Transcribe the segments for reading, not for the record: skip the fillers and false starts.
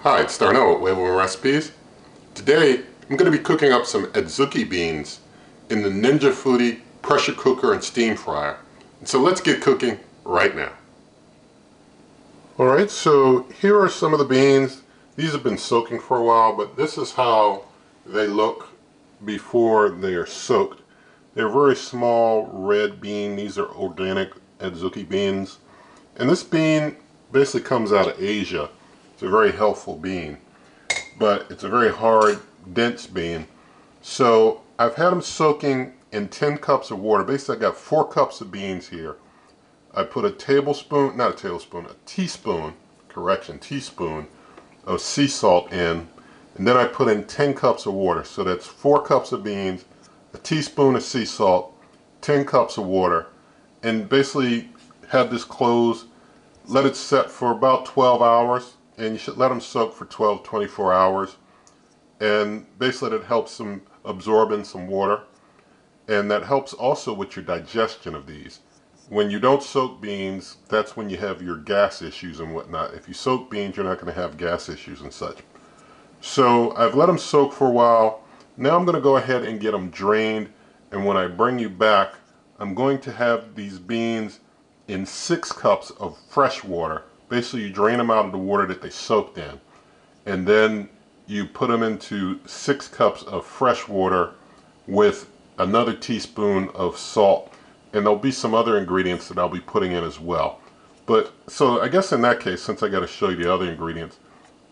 Hi, it's Darnell at Waywoman Recipes. Today I'm going to be cooking up some Adzuki beans in the Ninja Foodi pressure cooker and steam fryer. And so let's get cooking right now. Alright, so here are some of the beans. These have been soaking for a while, but this is how they look before they are soaked. They're very small red bean. These are organic Adzuki beans. And this bean basically comes out of Asia. It's a very healthful bean, but it's a very hard, dense bean. So I've had them soaking in 10 cups of water. Basically, I got 4 cups of beans here. I put a teaspoon of sea salt in, and then I put in 10 cups of water. So that's 4 cups of beans, a teaspoon of sea salt, 10 cups of water, and basically have this close, let it set for about 12 hours, and you should let them soak for 12-24 hours. And basically it helps them absorb in some water, and that helps also with your digestion of these. When you don't soak beans, that's when you have your gas issues and whatnot. If you soak beans, you're not going to have gas issues and such. So I've let them soak for a while. Now I'm going to go ahead and get them drained, and when I bring you back, I'm going to have these beans in 6 cups of fresh water. Basically, you drain them out of the water that they soaked in, and then you put them into 6 cups of fresh water with another teaspoon of salt, and there'll be some other ingredients that I'll be putting in as well. But so I guess in that case, since I got to show you the other ingredients,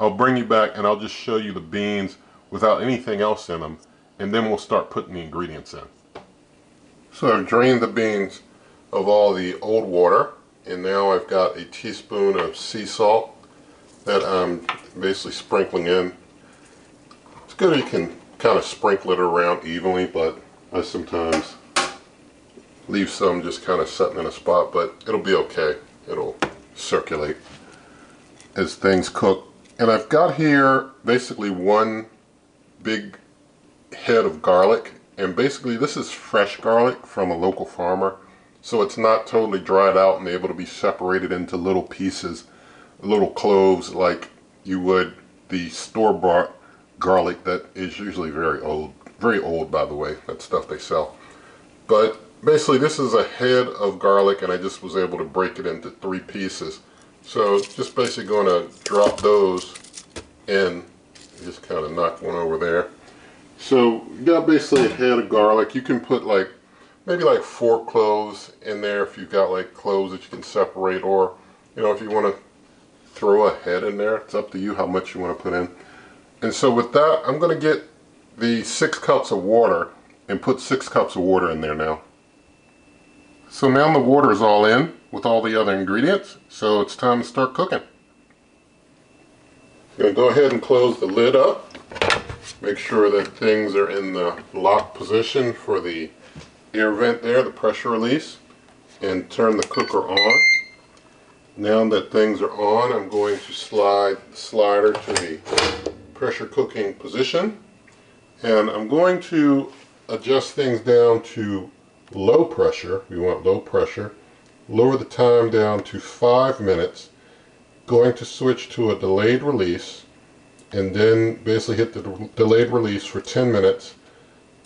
I'll bring you back and I'll just show you the beans without anything else in them, and then we'll start putting the ingredients in. So I've drained the beans of all the old water, and now I've got a teaspoon of sea salt that I'm basically sprinkling in. It's good if you can kind of sprinkle it around evenly, but I sometimes leave some just kind of sitting in a spot, but it'll be okay. It'll circulate as things cook. And I've got here basically 1 big head of garlic, and basically this is fresh garlic from a local farmer, so it's not totally dried out and able to be separated into little pieces, little cloves like you would the store-bought garlic that is usually very old by the way, that stuff they sell. But basically this is a head of garlic, and I just was able to break it into 3 pieces. So just basically going to drop those in, just kind of knock one over there. So you got basically a head of garlic. You can put like maybe like 4 cloves in there if you've got like cloves that you can separate, or you know, if you want to throw a head in there, it's up to you how much you want to put in. And so with that, I'm going to get the 6 cups of water and put 6 cups of water in there now. So now the water is all in with all the other ingredients, so it's time to start cooking. I'm going to go ahead and close the lid up. Make sure that things are in the lock position for the air vent there, the pressure release, and turn the cooker on. Now that things are on, I'm going to slide the slider to the pressure cooking position, and I'm going to adjust things down to low pressure. We want low pressure. Lower the time down to 5 minutes. Going to switch to a delayed release, and then basically hit the delayed release for 10 minutes.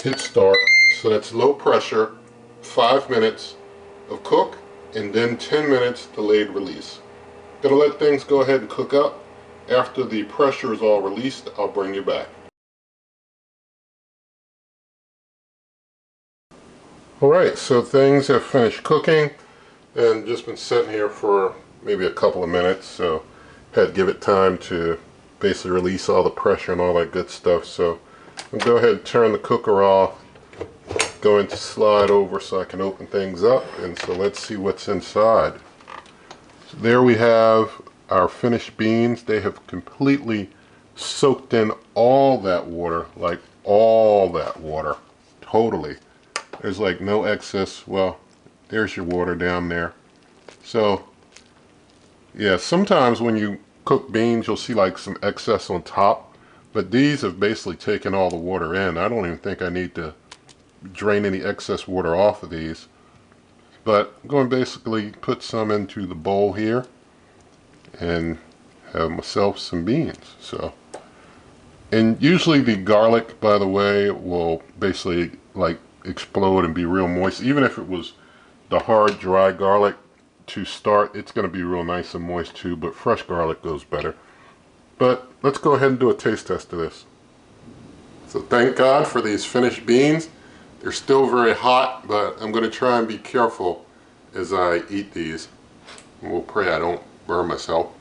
Hit start. So that's low pressure, 5 minutes of cook, and then 10 minutes delayed release. Gonna let things go ahead and cook up. After the pressure is all released, I'll bring you back. Alright, so things have finished cooking and just been sitting here for maybe a couple of minutes, so had to give it time to basically release all the pressure and all that good stuff. So I'll go ahead and turn the cooker off, going to slide over so I can open things up, and so let's see what's inside. So there we have our finished beans. They have completely soaked in all that water, like all that water, totally. There's like no excess. Well, there's your water down there. So yeah, sometimes when you cook beans you'll see like some excess on top, but these have basically taken all the water in. I don't even think I need to drain any excess water off of these. But I'm going to basically put some into the bowl here and have myself some beans. So, and usually the garlic, by the way, will basically like explode and be real moist. Even if it was the hard dry garlic to start, it's going to be real nice and moist too, but fresh garlic goes better. But let's go ahead and do a taste test of this. So thank God for these finished beans. They're still very hot, but I'm going to try and be careful as I eat these. And we'll pray I don't burn myself.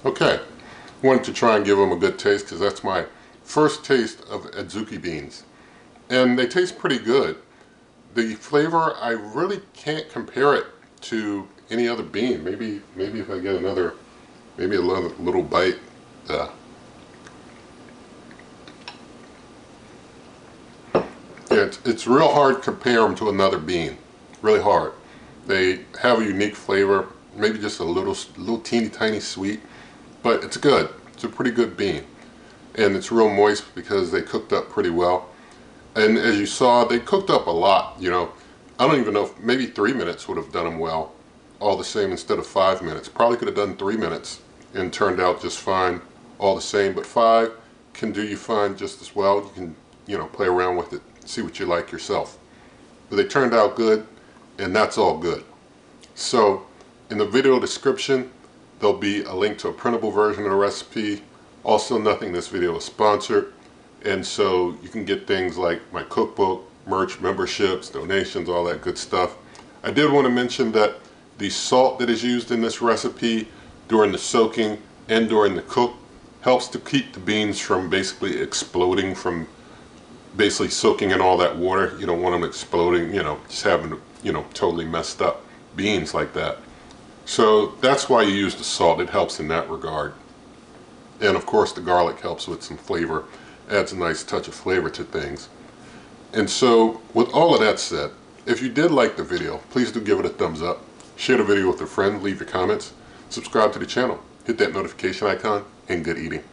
Okay, wanted to try and give them a good taste because that's my first taste of Adzuki beans. And they taste pretty good. The flavor, I really can't compare it to any other bean. Maybe if I get another, maybe a little bite. Yeah, it's real hard to compare them to another bean. Really hard. They have a unique flavor, maybe just a little teeny tiny sweet, but it's good. It's a pretty good bean. And it's real moist because they cooked up pretty well. And as you saw, they cooked up a lot, you know. I don't even know if maybe 3 minutes would have done them well, all the same instead of 5 minutes. Probably could have done 3 minutes and turned out just fine, all the same. But 5 can do you fine just as well. You can, you know, play around with it, see what you like yourself. But they turned out good, and that's all good. So in the video description, there'll be a link to a printable version of the recipe. Also, nothing in this video is sponsored. And so you can get things like my cookbook, merch, memberships, donations, all that good stuff. I did want to mention that the salt that is used in this recipe during the soaking and during the cook helps to keep the beans from basically exploding from basically soaking in all that water. You don't want them exploding, you know, just having, you know, totally messed up beans like that. So that's why you use the salt. It helps in that regard. And of course the garlic helps with some flavor. Adds a nice touch of flavor to things. And so with all of that said, if you did like the video, please do give it a thumbs up, share the video with a friend, leave your comments, subscribe to the channel, hit that notification icon, and good eating.